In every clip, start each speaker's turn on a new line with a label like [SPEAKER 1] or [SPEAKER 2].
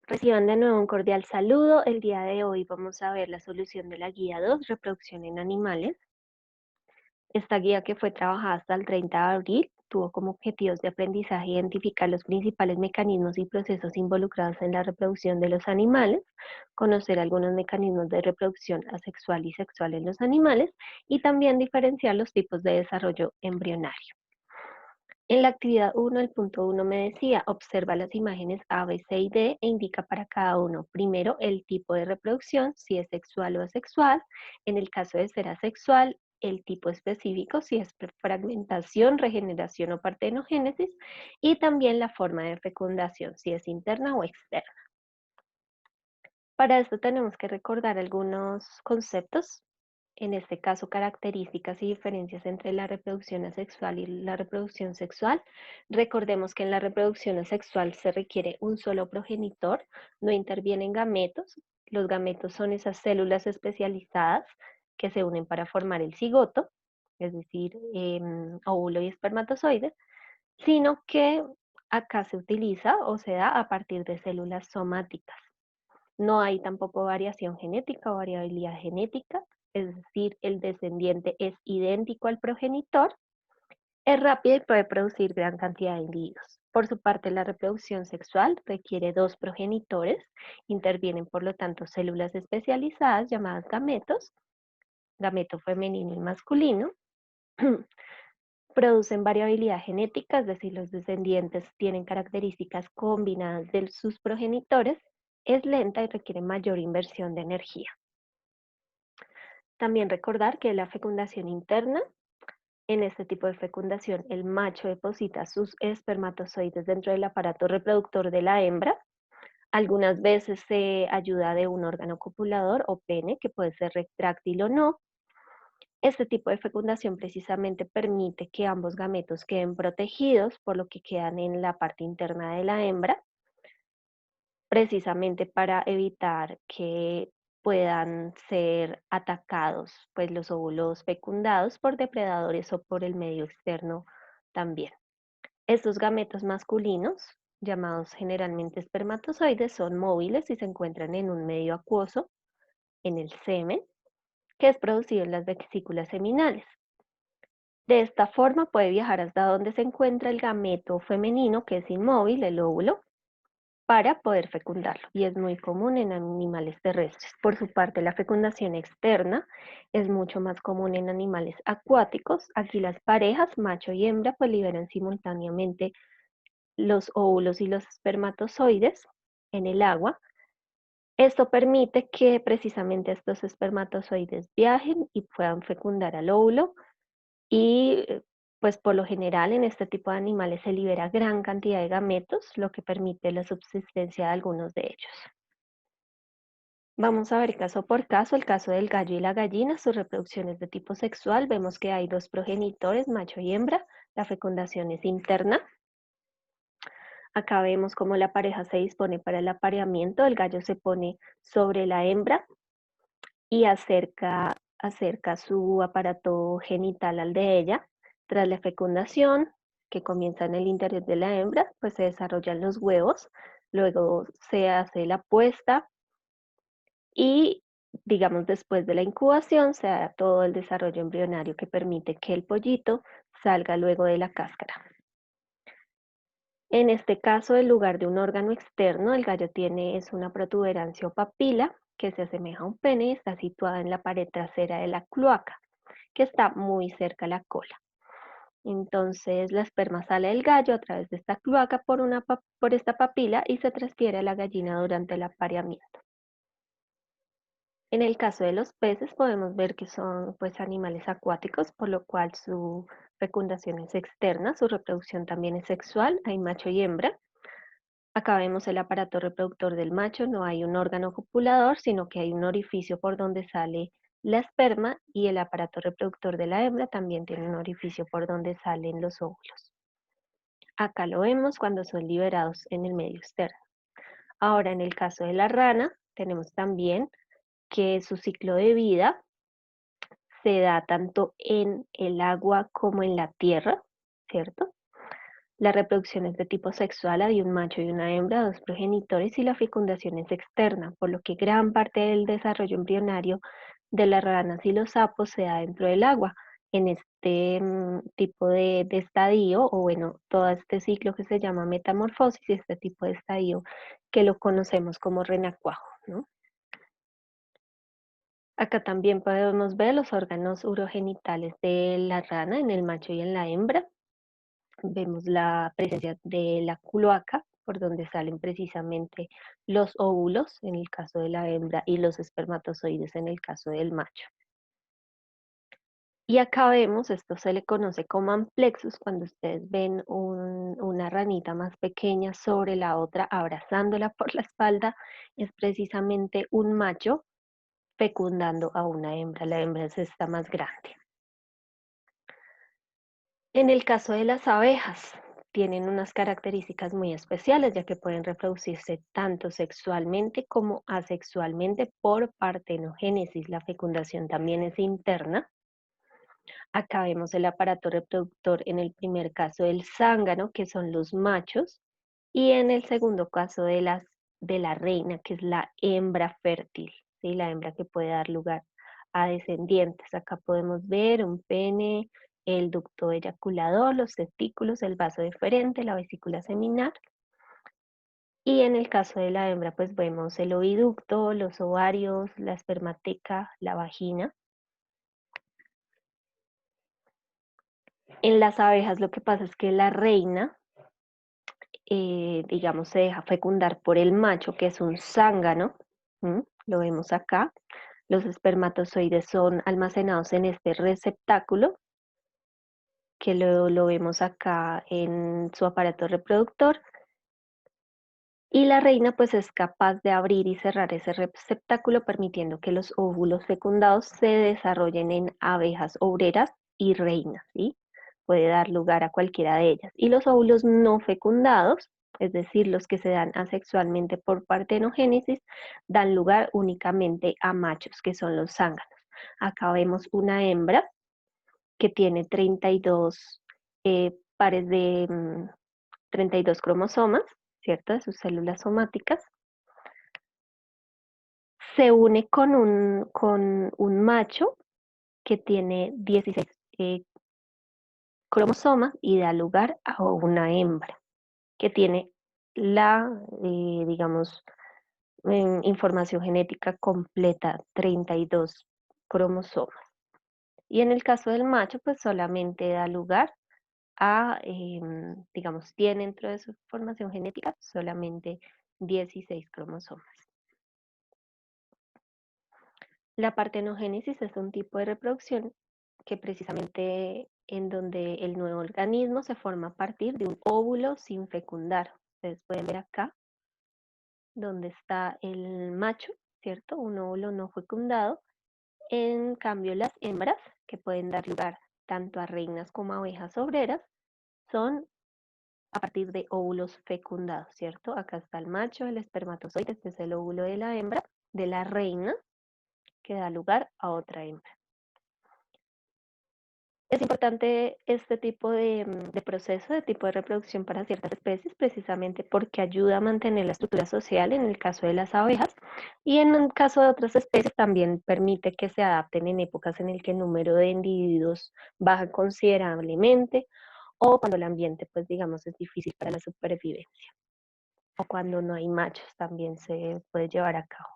[SPEAKER 1] Reciban de nuevo un cordial saludo. El día de hoy vamos a ver la solución de la guía 2, reproducción en animales. Esta guía, que fue trabajada hasta el 30 de abril, tuvo como objetivos de aprendizaje identificar los principales mecanismos y procesos involucrados en la reproducción de los animales, conocer algunos mecanismos de reproducción asexual y sexual en los animales y también diferenciar los tipos de desarrollo embrionario. En la actividad 1, el punto 1 me decía: observa las imágenes A, B, C y D e indica para cada uno, primero, el tipo de reproducción, si es sexual o asexual. En el caso de ser asexual, el tipo específico, si es fragmentación, regeneración o partenogénesis, y también la forma de fecundación, si es interna o externa. Para esto tenemos que recordar algunos conceptos, en este caso características y diferencias entre la reproducción asexual y la reproducción sexual. Recordemos que en la reproducción asexual se requiere un solo progenitor, no intervienen gametos. Los gametos son esas células especializadas que se unen para formar el cigoto, es decir, óvulo y espermatozoide, sino que acá se utiliza o se da a partir de células somáticas. No hay tampoco variación genética o variabilidad genética, es decir, el descendiente es idéntico al progenitor, es rápido y puede producir gran cantidad de individuos. Por su parte, la reproducción sexual requiere dos progenitores, intervienen por lo tanto células especializadas llamadas gametos, gameto femenino y masculino, producen variabilidad genética, es decir, los descendientes tienen características combinadas de sus progenitores, es lenta y requiere mayor inversión de energía. También recordar que la fecundación interna, en este tipo de fecundación, el macho deposita sus espermatozoides dentro del aparato reproductor de la hembra. Algunas veces se ayuda de un órgano copulador o pene, que puede ser retráctil o no. Este tipo de fecundación precisamente permite que ambos gametos queden protegidos, por lo que quedan en la parte interna de la hembra, precisamente para evitar que puedan ser atacados, pues los óvulos fecundados por depredadores o por el medio externo también. Estos gametos masculinos, llamados generalmente espermatozoides, son móviles y se encuentran en un medio acuoso, en el semen, que es producido en las vesículas seminales. De esta forma puede viajar hasta donde se encuentra el gameto femenino, que es inmóvil, el óvulo, para poder fecundarlo, y es muy común en animales terrestres. Por su parte, la fecundación externa es mucho más común en animales acuáticos. Aquí las parejas, macho y hembra, pues liberan simultáneamente los óvulos y los espermatozoides en el agua. Esto permite que precisamente estos espermatozoides viajen y puedan fecundar al óvulo y pues por lo general en este tipo de animales se libera gran cantidad de gametos, lo que permite la subsistencia de algunos de ellos. Vamos a ver caso por caso, el caso del gallo y la gallina. Su reproducción es de tipo sexual. Vemos que hay dos progenitores, macho y hembra. La fecundación es interna. Acá vemos cómo la pareja se dispone para el apareamiento. El gallo se pone sobre la hembra y acerca su aparato genital al de ella. Tras la fecundación, que comienza en el interior de la hembra, pues se desarrollan los huevos, luego se hace la puesta y, digamos, después de la incubación se da todo el desarrollo embrionario que permite que el pollito salga luego de la cáscara. En este caso, en lugar de un órgano externo, el gallo tiene una protuberancia o papila que se asemeja a un pene y está situada en la pared trasera de la cloaca, que está muy cerca a la cola. Entonces, la esperma sale del gallo a través de esta cloaca por esta papila y se transfiere a la gallina durante el apareamiento. En el caso de los peces, podemos ver que son pues animales acuáticos, por lo cual su fecundación es externa, su reproducción también es sexual, hay macho y hembra. Acá vemos el aparato reproductor del macho, no hay un órgano copulador, sino que hay un orificio por donde sale la esperma, y el aparato reproductor de la hembra también tiene un orificio por donde salen los óvulos. Acá lo vemos cuando son liberados en el medio externo. Ahora, en el caso de la rana, tenemos también que su ciclo de vida se da tanto en el agua como en la tierra, ¿cierto? La reproducción es de tipo sexual, hay un macho y una hembra, dos progenitores, y la fecundación es externa, por lo que gran parte del desarrollo embrionario de las ranas y los sapos se da dentro del agua. En este tipo de estadio, o bueno, todo este ciclo que se llama metamorfosis, este tipo de estadio que lo conocemos como renacuajo, ¿no? Acá también podemos ver los órganos urogenitales de la rana en el macho y en la hembra. Vemos la presencia de la cloaca, por donde salen precisamente los óvulos en el caso de la hembra y los espermatozoides en el caso del macho. Y acá vemos, esto se le conoce como amplexus, cuando ustedes ven una ranita más pequeña sobre la otra, abrazándola por la espalda, es precisamente un macho fecundando a una hembra. La hembra es esta más grande. En el caso de las abejas, tienen unas características muy especiales, ya que pueden reproducirse tanto sexualmente como asexualmente por partenogénesis. La fecundación también es interna. Acá vemos el aparato reproductor en el primer caso del zángano, que son los machos, y en el segundo caso de la reina, que es la hembra fértil, ¿sí? La hembra que puede dar lugar a descendientes. Acá podemos ver un pene, el ducto eyaculador, los testículos, el vaso deferente, la vesícula seminal. Y en el caso de la hembra, pues vemos el oviducto, los ovarios, la espermateca, la vagina. En las abejas lo que pasa es que la reina, digamos, se deja fecundar por el macho, que es un zángano, lo vemos acá. Los espermatozoides son almacenados en este receptáculo, que lo vemos acá en su aparato reproductor, y la reina pues es capaz de abrir y cerrar ese receptáculo, permitiendo que los óvulos fecundados se desarrollen en abejas obreras y reinas, ¿sí? Puede dar lugar a cualquiera de ellas. Y los óvulos no fecundados, es decir, los que se dan asexualmente por partenogénesis, dan lugar únicamente a machos, que son los zánganos. Acá vemos una hembra que tiene 32 pares de 32 cromosomas, ¿cierto? De sus células somáticas. Se une con un macho que tiene 16 cromosomas y da lugar a una hembra que tiene la, digamos, información genética completa, 32 cromosomas. Y en el caso del macho, pues solamente da lugar a, digamos, tiene dentro de su formación genética solamente 16 cromosomas. La partenogénesis es un tipo de reproducción que precisamente en donde el nuevo organismo se forma a partir de un óvulo sin fecundar. Ustedes pueden ver acá donde está el macho, ¿cierto? Un óvulo no fecundado. En cambio, las hembras, que pueden dar lugar tanto a reinas como a abejas obreras, son a partir de óvulos fecundados, ¿cierto? Acá está el macho, el espermatozoide, este es el óvulo de la hembra, de la reina, que da lugar a otra hembra. Es importante este tipo de proceso, de tipo de reproducción para ciertas especies, precisamente porque ayuda a mantener la estructura social en el caso de las abejas, y en el caso de otras especies también permite que se adapten en épocas en el que el número de individuos baja considerablemente, o cuando el ambiente, pues digamos, es difícil para la supervivencia, o cuando no hay machos también se puede llevar a cabo.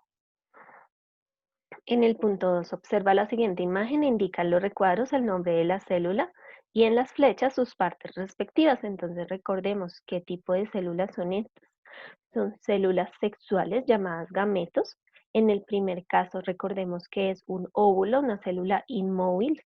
[SPEAKER 1] En el punto 2, observa la siguiente imagen, indica en los recuadros el nombre de la célula y en las flechas sus partes respectivas. Entonces recordemos qué tipo de células son estas. Son células sexuales llamadas gametos. En el primer caso recordemos que es un óvulo, una célula inmóvil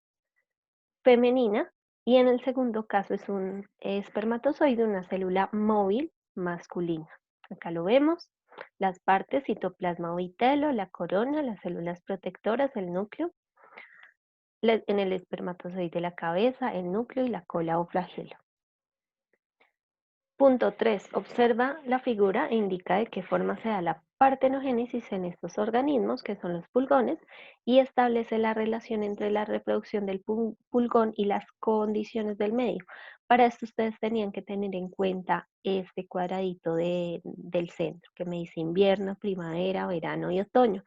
[SPEAKER 1] femenina, y en el segundo caso es un espermatozoide, una célula móvil masculina. Acá lo vemos, las partes: citoplasma o vitelo, la corona, las células protectoras, el núcleo, en el espermatozoide la cabeza, el núcleo y la cola o flagelo. Punto 3. Observa la figura e indica de qué forma se da la partenogénesis en estos organismos, que son los pulgones, y establece la relación entre la reproducción del pulgón y las condiciones del medio. Para esto ustedes tenían que tener en cuenta este cuadradito del centro que me dice invierno, primavera, verano y otoño,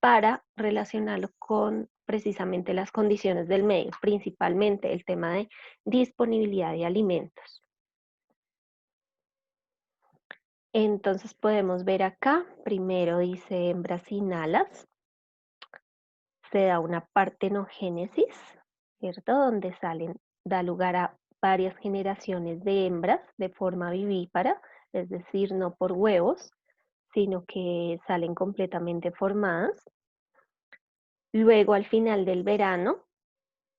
[SPEAKER 1] para relacionarlo con precisamente las condiciones del medio, principalmente el tema de disponibilidad de alimentos. Entonces podemos ver acá, primero dice hembras sin alas, se da una partenogénesis, ¿cierto? Donde da lugar a varias generaciones de hembras de forma vivípara, es decir, no por huevos, sino que salen completamente formadas. Luego, al final del verano,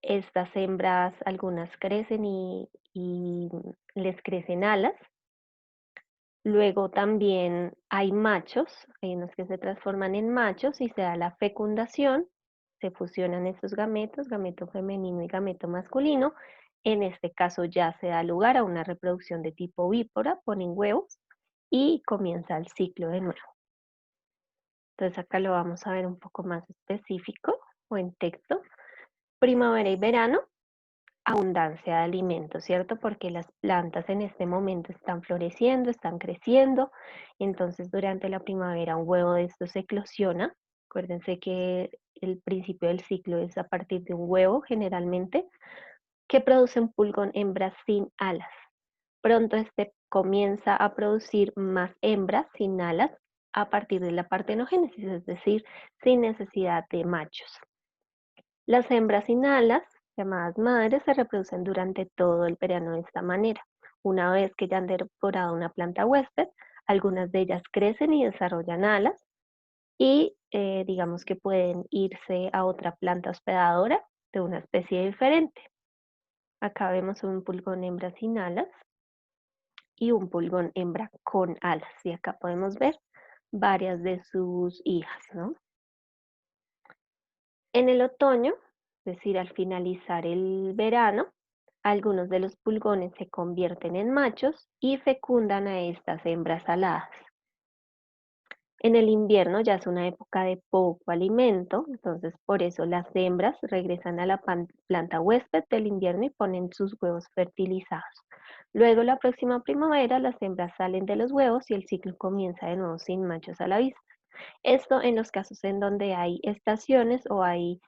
[SPEAKER 1] estas hembras, algunas crecen y les crecen alas. Luego también hay machos, hay unos que se transforman en machos y se da la fecundación, se fusionan estos gametos, gameto femenino y gameto masculino. En este caso ya se da lugar a una reproducción de tipo ovípara, ponen huevos y comienza el ciclo de nuevo. Entonces acá lo vamos a ver un poco más específico o en texto. Primavera y verano, abundancia de alimentos, ¿cierto? Porque las plantas en este momento están floreciendo, están creciendo, entonces durante la primavera un huevo de estos eclosiona. Acuérdense que el principio del ciclo es a partir de un huevo generalmente, que produce un pulgón hembra sin alas. Pronto este comienza a producir más hembras sin alas a partir de la partenogénesis, es decir, sin necesidad de machos. Las hembras sin alas, llamadas madres, se reproducen durante todo el verano de esta manera. Una vez que ya han devorado una planta huésped, algunas de ellas crecen y desarrollan alas y digamos que pueden irse a otra planta hospedadora de una especie diferente. Acá vemos un pulgón hembra sin alas y un pulgón hembra con alas. Y acá podemos ver varias de sus hijas, ¿no? En el otoño, es decir, al finalizar el verano, algunos de los pulgones se convierten en machos y fecundan a estas hembras aladas. En el invierno ya es una época de poco alimento, entonces por eso las hembras regresan a la planta huésped del invierno y ponen sus huevos fertilizados. Luego la próxima primavera las hembras salen de los huevos y el ciclo comienza de nuevo sin machos a la vista. Esto en los casos en donde hay estaciones o hay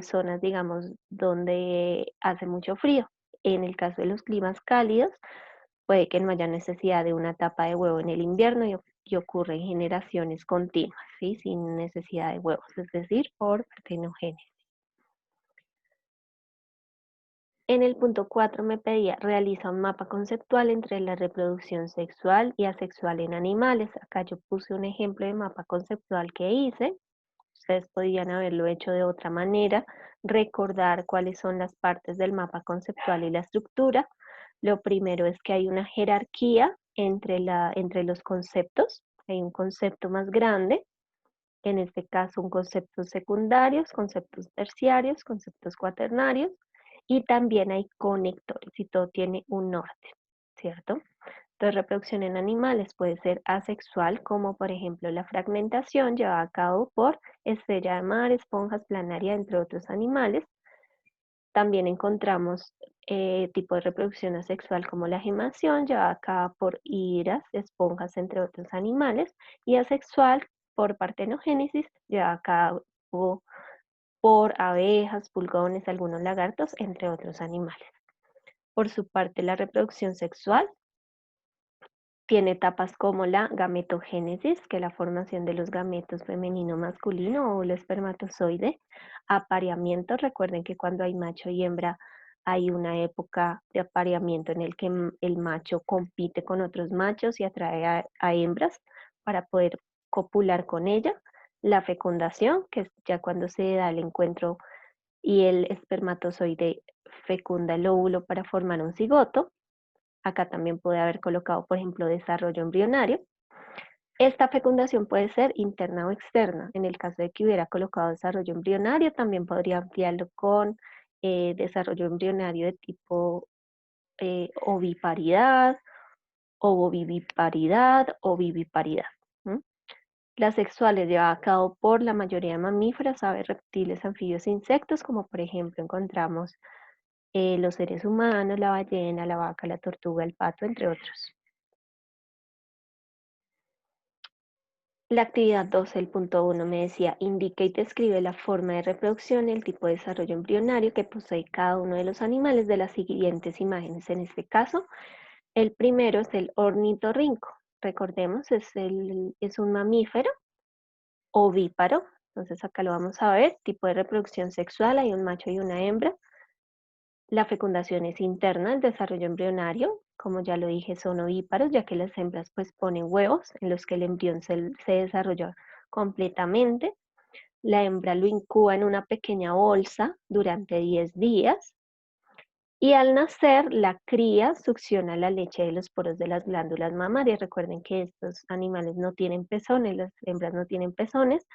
[SPEAKER 1] zonas, digamos, donde hace mucho frío. En el caso de los climas cálidos, puede que no haya necesidad de una tapa de huevo en el invierno y ocurre en generaciones continuas, ¿sí? Sin necesidad de huevos, es decir, por partenogénesis. En el punto 4 me pedía, realiza un mapa conceptual entre la reproducción sexual y asexual en animales. Acá yo puse un ejemplo de mapa conceptual que hice. Ustedes podrían haberlo hecho de otra manera, recordar cuáles son las partes del mapa conceptual y la estructura. Lo primero es que hay una jerarquía entre los conceptos. Hay un concepto más grande, en este caso un conceptos secundarios, conceptos terciarios, conceptos cuaternarios, y también hay conectores y todo tiene un orden, ¿cierto? Entonces, reproducción en animales puede ser asexual, como por ejemplo la fragmentación llevada a cabo por estrella de mar, esponjas, planaria, entre otros animales. También encontramos tipo de reproducción asexual como la gemación, llevada a cabo por hidras, esponjas, entre otros animales, y asexual por partenogénesis, llevada a cabo por abejas, pulgones, algunos lagartos, entre otros animales. Por su parte, la reproducción sexual tiene etapas como la gametogénesis, que es la formación de los gametos femenino-masculino o el espermatozoide, apareamiento, recuerden que cuando hay macho y hembra hay una época de apareamiento en el que el macho compite con otros machos y atrae a hembras para poder copular con ella, la fecundación, que es ya cuando se da el encuentro y el espermatozoide fecunda el óvulo para formar un cigoto. Acá también puede haber colocado, por ejemplo, desarrollo embrionario. Esta fecundación puede ser interna o externa. En el caso de que hubiera colocado desarrollo embrionario, también podría ampliarlo con desarrollo embrionario de tipo oviparidad, ovoviviparidad o viviparidad. ¿Mm? Las sexuales llevadas a cabo por la mayoría de mamíferos, aves, reptiles, anfibios e insectos, como por ejemplo encontramos los seres humanos, la ballena, la vaca, la tortuga, el pato, entre otros. La actividad 2, el punto 1, me decía, indica y describe la forma de reproducción y el tipo de desarrollo embrionario que posee cada uno de los animales de las siguientes imágenes. En este caso, el primero es el ornitorrinco. Recordemos, es un mamífero ovíparo. Entonces acá lo vamos a ver, tipo de reproducción sexual, hay un macho y una hembra. La fecundación es interna, el desarrollo embrionario, como ya lo dije, son ovíparos, ya que las hembras pues ponen huevos en los que el embrión se desarrolla completamente. La hembra lo incuba en una pequeña bolsa durante 10 días y al nacer la cría succiona la leche de los poros de las glándulas mamarias. Recuerden que estos animales no tienen pezones, las hembras no tienen pezones,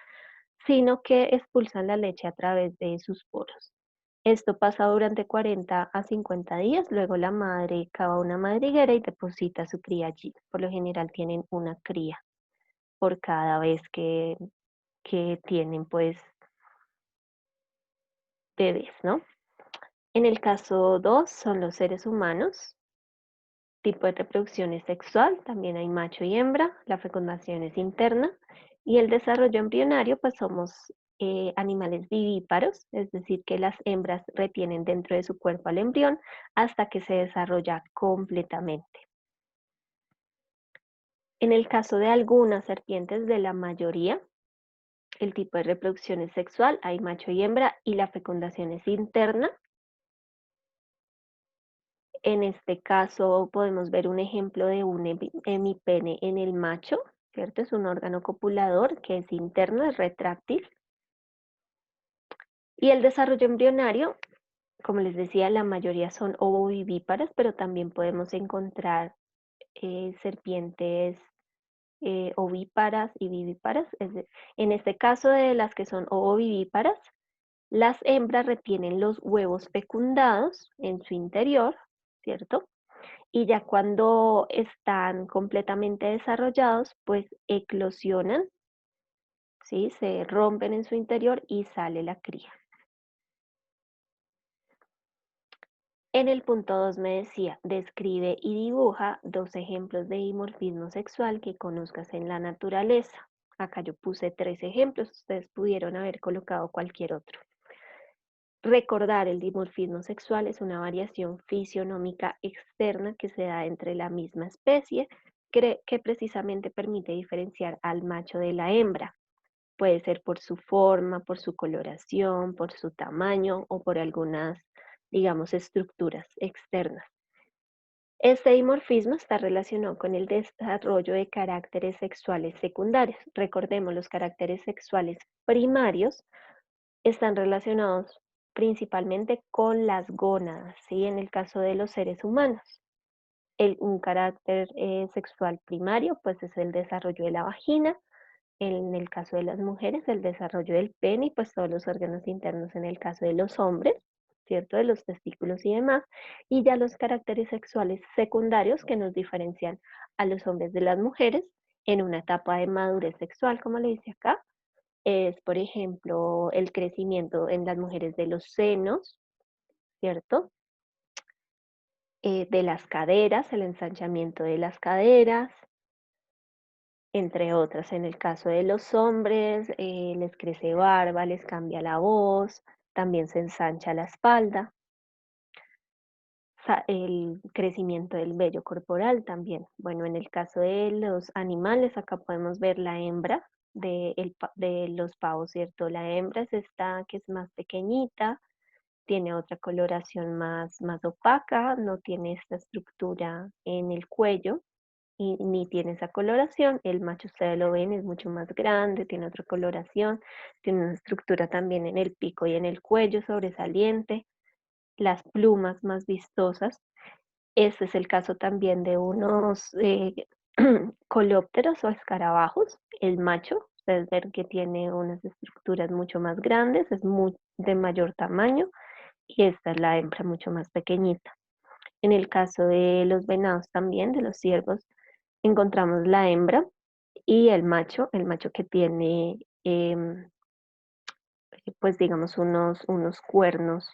[SPEAKER 1] sino que expulsan la leche a través de sus poros. Esto pasa durante 40 a 50 días, luego la madre cava una madriguera y deposita su cría allí. Por lo general tienen una cría por cada vez que tienen pues bebés, ¿no? En el caso 2 son los seres humanos. Tipo de reproducción es sexual, también hay macho y hembra, la fecundación es interna y el desarrollo embrionario, pues somos animales vivíparos, es decir, que las hembras retienen dentro de su cuerpo al embrión hasta que se desarrolla completamente. En el caso de algunas serpientes, de la mayoría, el tipo de reproducción es sexual, hay macho y hembra y la fecundación es interna. En este caso podemos ver un ejemplo de un hemipene en el macho, ¿cierto? Es un órgano copulador que es interno, es retráctil. Y el desarrollo embrionario, como les decía, la mayoría son ovovivíparas, pero también podemos encontrar serpientes ovíparas y vivíparas. En este caso de las que son ovovivíparas, las hembras retienen los huevos fecundados en su interior, ¿cierto? Y ya cuando están completamente desarrollados, pues eclosionan, ¿sí? Se rompen en su interior y sale la cría. En el punto 2 me decía, describe y dibuja dos ejemplos de dimorfismo sexual que conozcas en la naturaleza. Acá yo puse 3 ejemplos, ustedes pudieron haber colocado cualquier otro. Recordar el dimorfismo sexual es una variación fisionómica externa que se da entre la misma especie, que precisamente permite diferenciar al macho de la hembra. Puede ser por su forma, por su coloración, por su tamaño o por algunas, digamos, estructuras externas. Este dimorfismo está relacionado con el desarrollo de caracteres sexuales secundarios. Recordemos, los caracteres sexuales primarios están relacionados principalmente con las gónadas, ¿sí? En el caso de los seres humanos. Un carácter sexual primario, pues es el desarrollo de la vagina. En el caso de las mujeres, el desarrollo del pene y pues todos los órganos internos en el caso de los hombres, ¿cierto? De los testículos y demás. Y ya los caracteres sexuales secundarios que nos diferencian a los hombres de las mujeres en una etapa de madurez sexual, como le dice acá, es, por ejemplo, el crecimiento en las mujeres de los senos, ¿cierto? De las caderas, el ensanchamiento de las caderas, entre otras. En el caso de los hombres, les crece barba, les cambia la voz, también se ensancha la espalda. El crecimiento del vello corporal también. Bueno, en el caso de los animales, acá podemos ver la hembra de los pavos, ¿cierto? La hembra es esta que es más pequeñita, tiene otra coloración más opaca, no tiene esta estructura en el cuello y ni tiene esa coloración. El macho, ustedes lo ven, es mucho más grande, tiene otra coloración, tiene una estructura también en el pico y en el cuello sobresaliente, las plumas más vistosas. Este es el caso también de unos colópteros o escarabajos. El macho, ustedes ven que tiene unas estructuras mucho más grandes, es de mayor tamaño y esta es la hembra mucho más pequeñita. En el caso de los venados también, de los ciervos, encontramos la hembra y el macho que tiene, pues digamos, unos cuernos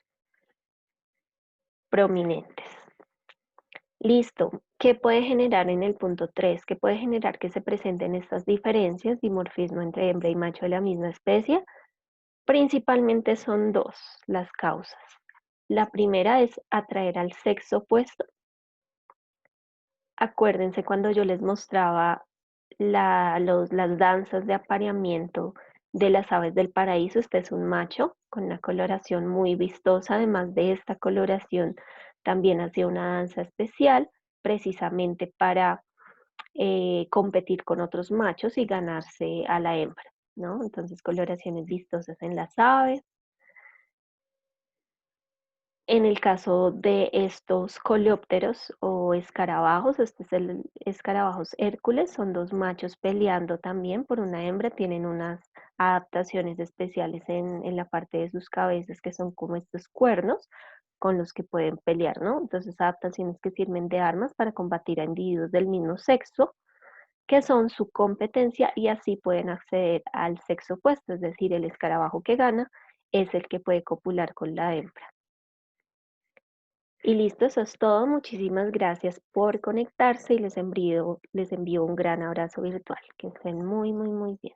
[SPEAKER 1] prominentes. Listo. ¿Qué puede generar en el punto 3? ¿Qué puede generar que se presenten estas diferencias, dimorfismo entre hembra y macho de la misma especie? Principalmente son dos las causas. La primera es atraer al sexo opuesto. Acuérdense cuando yo les mostraba las danzas de apareamiento de las aves del paraíso. Este es un macho con una coloración muy vistosa. Además de esta coloración, también hacía una danza especial precisamente para competir con otros machos y ganarse a la hembra, ¿no? Entonces, coloraciones vistosas en las aves. En el caso de estos coleópteros o escarabajos, este es el escarabajos Hércules, son dos machos peleando también por una hembra, tienen unas adaptaciones especiales en la parte de sus cabezas que son como estos cuernos con los que pueden pelear, ¿no? Entonces, adaptaciones que sirven de armas para combatir a individuos del mismo sexo, que son su competencia y así pueden acceder al sexo opuesto, es decir, el escarabajo que gana es el que puede copular con la hembra. Y listo, eso es todo. Muchísimas gracias por conectarse y les envío un gran abrazo virtual. Que estén muy, muy, muy bien.